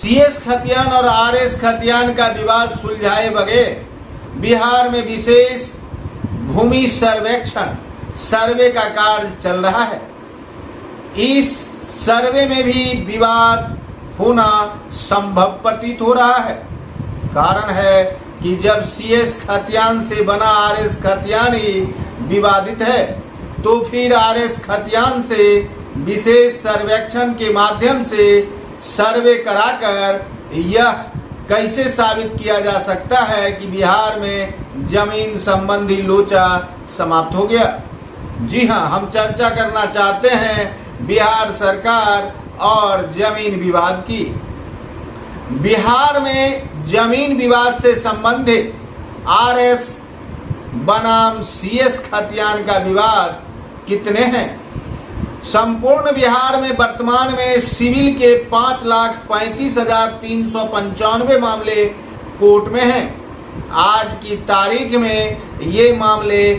CS खतियान और RS खतियान का विवाद सुलझाए बगैर बिहार में विशेष भूमि सर्वेक्षण सर्वे का कार्य चल रहा है। इस सर्वे में भी विवाद होना संभव प्रतीत हो रहा है। कारण है कि जब सीएस खतियान से बना आरएस खतियान ही विवादित है, तो फिर आरएस खतियान से विशेष सर्वेक्षण के माध्यम से सर्वे कराकर यह कैसे साबित किया जा सकता है कि बिहार में जमीन संबंधी लोचा समाप्त हो गया। जी हाँ, हम चर्चा करना चाहते हैं बिहार सरकार और जमीन विवाद की। बिहार में जमीन विवाद से संबंधित आरएस बनाम सीएस खतियान का विवाद कितने हैं? संपूर्ण बिहार में वर्तमान में सिविल के 5,35,395 मामले कोर्ट में हैं। आज की तारीख में ये मामले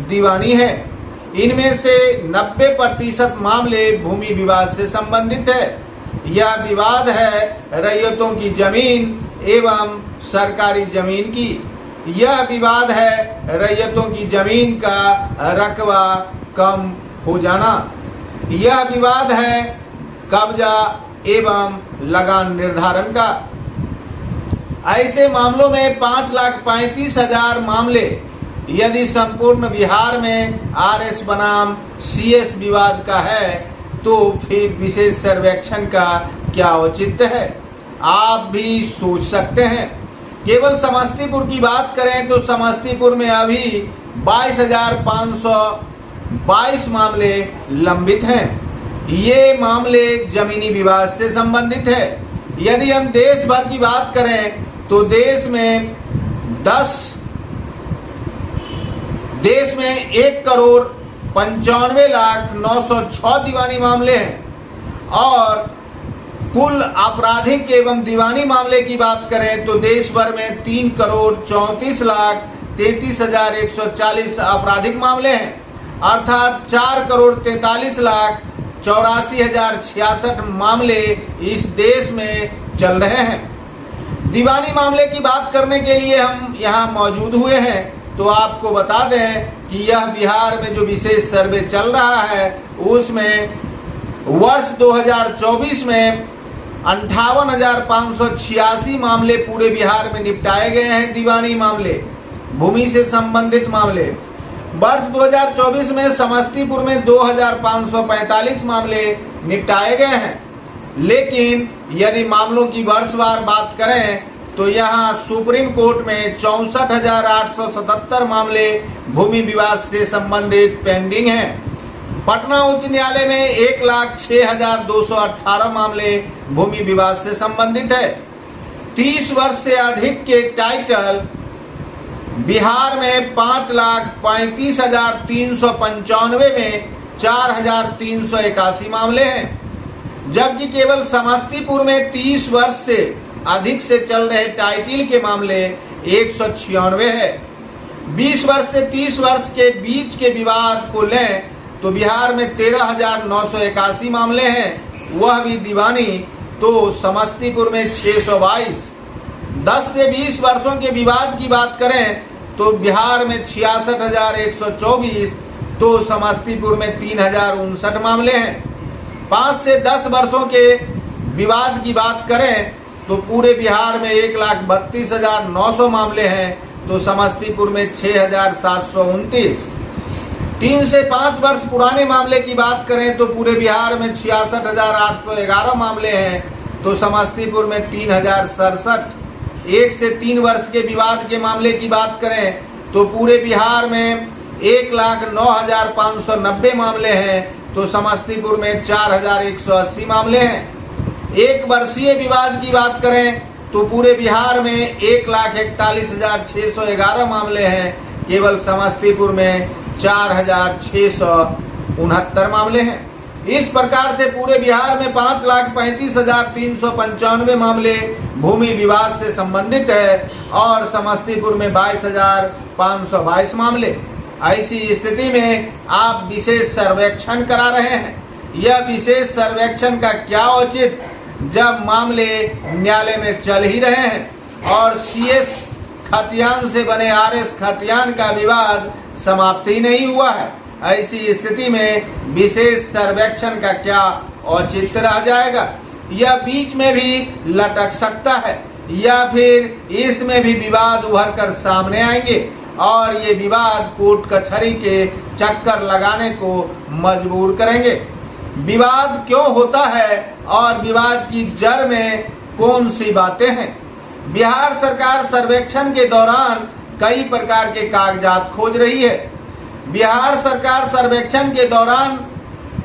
दीवानी है। इनमें से 90% मामले भूमि विवाद से संबंधित है। यह विवाद है रैयतों की जमीन एवं सरकारी जमीन की। यह विवाद है रैयतों की जमीन का रकबा कम हो जाना। यह विवाद है कब्जा एवं लगान निर्धारण का। ऐसे मामलों में 5,35,000 मामले यदि संपूर्ण बिहार में आरएस बनाम सीएस विवाद का है, तो फिर विशेष सर्वेक्षण का क्या औचित्य है? आप भी सोच सकते हैं। केवल समस्तीपुर की बात करें तो समस्तीपुर में अभी 22,522 मामले लंबित हैं। ये मामले जमीनी विवाद से संबंधित है। यदि हम देश भर की बात करें तो देश में 1,95,906 दीवानी मामले हैं और कुल आपराधिक एवं दीवानी मामले की बात करें तो देश भर में 3,34,33,140 आपराधिक मामले हैं, अर्थात 4,43,84,066 मामले इस देश में चल रहे हैं। दीवानी मामले की बात करने के लिए हम यहाँ मौजूद हुए हैं, तो आपको बता दें कि यह बिहार में जो विशेष सर्वे चल रहा है उसमें वर्ष 2024 में 58,586 मामले पूरे बिहार में निपटाए गए हैं। दीवानी मामले, भूमि से संबंधित मामले। वर्ष 2024 में समस्तीपुर में 2,545 मामले निपटाए गए हैं। लेकिन यदि मामलों की वर्षवार बात करें तो यहाँ सुप्रीम कोर्ट में 64,877 मामले भूमि विवाद से संबंधित पेंडिंग हैं। पटना उच्च न्यायालय में 1,06,218 मामले भूमि विवाद से संबंधित है। 30 वर्ष से अधिक के टाइटल बिहार में 5,35,395 में 4,381 मामले हैं, जबकि केवल समस्तीपुर में 30 वर्ष से अधिक से चल रहे टाइटल के मामले 196 है। 20 वर्ष से 30 वर्ष के बीच के विवाद को लें तो बिहार में 13,981 मामले हैं, वह भी दीवानी। तो समस्तीपुर में 622। 10 से 20 वर्षों के विवाद की बात करें तो बिहार में 66,124, तो समस्तीपुर में 3,059 मामले हैं। 5 से 10 वर्षों के विवाद की बात करें तो पूरे बिहार में 1,32,900 मामले हैं, तो समस्तीपुर में 6,729। 3 से 5 वर्ष पुराने मामले की बात करें तो पूरे बिहार में 66,811 मामले हैं, तो समस्तीपुर में 3,067। 1 से 3 वर्ष के विवाद के मामले की बात करें तो पूरे बिहार में 1,09,590 मामले हैं, तो समस्तीपुर में 4,180 मामले हैं। 1 वर्षीय विवाद की बात करें तो पूरे बिहार में 1,41,611 मामले हैं, केवल समस्तीपुर में 4,669 मामले हैं। इस प्रकार से पूरे बिहार में 5,35,395 मामले भूमि विवाद से संबंधित है और समस्तीपुर में 22,522 मामले। ऐसी स्थिति में आप विशेष सर्वेक्षण करा रहे हैं। यह विशेष सर्वेक्षण का क्या औचित्य जब मामले न्यायालय में चल ही रहे हैं और सीएस खतियान से बने आरएस खतियान का विवाद समाप्त ही नहीं हुआ है। ऐसी स्थिति में विशेष सर्वेक्षण का क्या औचित्य रह जाएगा? यह बीच में भी लटक सकता है या फिर इसमें भी विवाद उभर कर सामने आएंगे और ये विवाद कोर्ट कचहरी के चक्कर लगाने को मजबूर करेंगे। विवाद क्यों होता है और विवाद की जड़ में कौन सी बातें हैं? बिहार सरकार सर्वेक्षण के दौरान कई प्रकार के कागजात खोज रही है। बिहार सरकार सर्वेक्षण के दौरान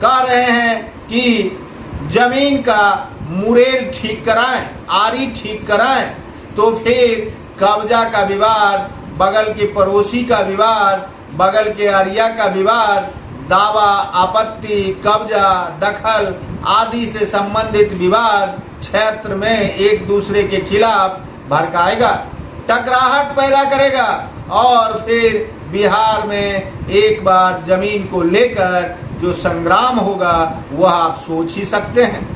कह रहे हैं कि जमीन का मुरेल ठीक कराएं, आरी ठीक कराएं, तो फिर कब्जा का विवाद, बगल के पड़ोसी का विवाद, बगल के अरिया का विवाद, दावा, आपत्ति, कब्जा, दखल आदि से संबंधित विवाद क्षेत्र में एक दूसरे के खिलाफ भड़काएगा, टकराहट पैदा करेगा और फिर बिहार में एक बार जमीन को लेकर जो संग्राम होगा वह आप सोच ही सकते हैं।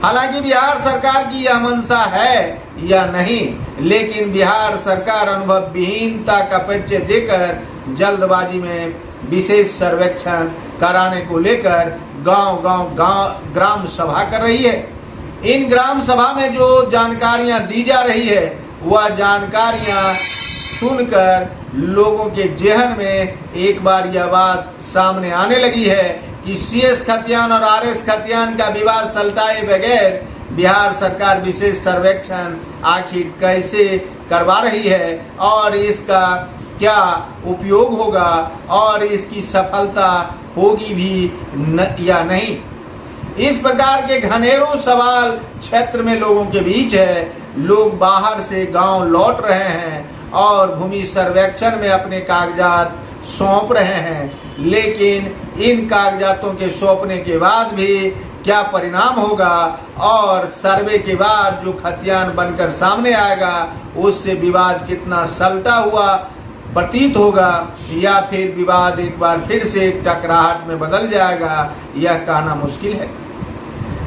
हालांकि बिहार सरकार की यह मंशा है या नहीं, लेकिन बिहार सरकार अनुभव विहीनता का परिचय देकर जल्दबाजी में विशेष सर्वेक्षण कराने को लेकर गांव ग्राम सभा कर रही है। इन ग्राम सभा में जो जानकारियां दी जा रही है वह जानकारियां सुनकर लोगों के जहन में एक बार यह बात सामने आने लगी है कि सीएस खतियान और आरएस खतियान का विवाद सलटाए बगैर बिहार सरकार विशेष सर्वेक्षण आखिर कैसे करवा रही है और इसका क्या उपयोग होगा और इसकी सफलता होगी भी या नहीं। इस प्रकार के घनेरों सवाल क्षेत्र में लोगों के बीच है। लोग बाहर से गांव लौट रहे हैं और भूमि सर्वेक्षण में अपने कागजात सौंप रहे हैं, लेकिन इन कागजातों के सौंपने के बाद भी क्या परिणाम होगा और सर्वे के बाद जो खतियान बनकर सामने आएगा उससे विवाद कितना सलटा हुआ प्रतीत होगा या फिर विवाद एक बार फिर से टकराहट में बदल जाएगा, यह कहना मुश्किल है।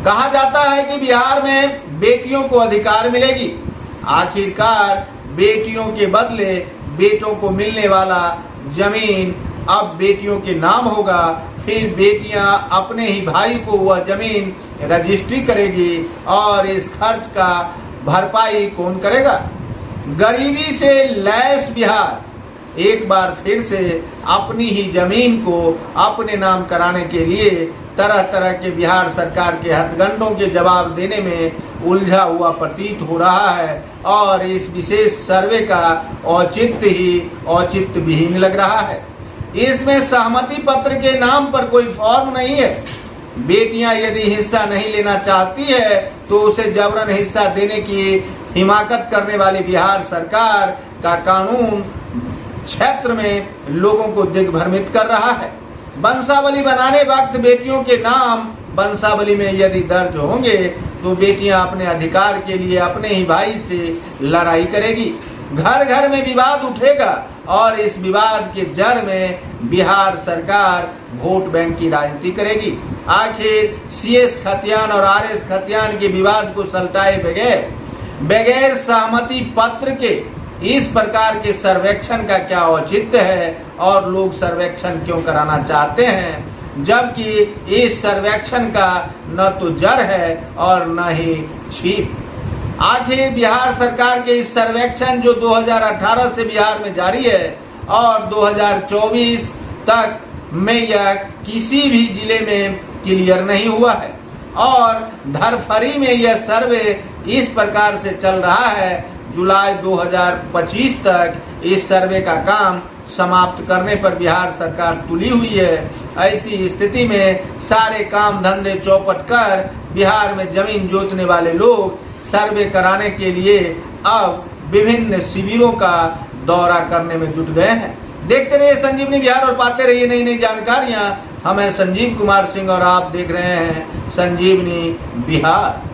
कहा जाता है कि बिहार में बेटियों को अधिकार मिलेगी। आखिरकार बेटियों के बदले बेटों को मिलने वाला जमीन अब बेटियों के नाम होगा, फिर बेटियां अपने ही भाई को वह जमीन रजिस्ट्री करेगी और इस खर्च का भरपाई कौन करेगा? गरीबी से लैस बिहार एक बार फिर से अपनी ही जमीन को अपने नाम कराने के लिए तरह तरह के बिहार सरकार के हथगंडों के जवाब देने में उलझा हुआ प्रतीत हो रहा है और इस विशेष सर्वे का औचित्य विहीन लग रहा है। इसमें सहमति पत्र के नाम पर कोई फॉर्म नहीं है। बेटियां यदि हिस्सा नहीं लेना चाहती है तो उसे जबरन हिस्सा देने की हिमाकत करने वाली बिहार सरकार का कानून क्षेत्र में लोगों को दिग्भ्रमित कर रहा है। वंशावली बनाने वक्त बेटियों के नाम वंशावली में यदि दर्ज होंगे तो बेटियां अपने अधिकार के लिए अपने ही भाई से लड़ाई करेगी। घर घर में विवाद उठेगा और इस विवाद के जड़ में बिहार सरकार वोट बैंक की राजनीति करेगी। आखिर सीएस खतियान और आरएस खतियान के विवाद को सलटाए बगैर सहमति पत्र के इस प्रकार के सर्वेक्षण का क्या औचित्य है और लोग सर्वेक्षण क्यों कराना चाहते हैं, जबकि इस सर्वेक्षण का न तो जड़ है और न ही छिप। आखिर बिहार सरकार के इस सर्वेक्षण जो 2018 से बिहार में जारी है और 2024 तक में यह किसी भी जिले में क्लियर नहीं हुआ है और धरफरी में यह सर्वे इस प्रकार से चल रहा है। जुलाई 2025 तक इस सर्वे का काम समाप्त करने पर बिहार सरकार तुली हुई है। ऐसी स्थिति में सारे काम धंधे चौपट कर बिहार में जमीन जोतने वाले लोग सर्वे कराने के लिए अब विभिन्न शिविरों का दौरा करने में जुट गए हैं। देखते रहिए संजीवनी बिहार और पाते रहिए नई नई जानकारियां। हम हैं संजीव कुमार सिंह और आप देख रहे हैं संजीवनी बिहार।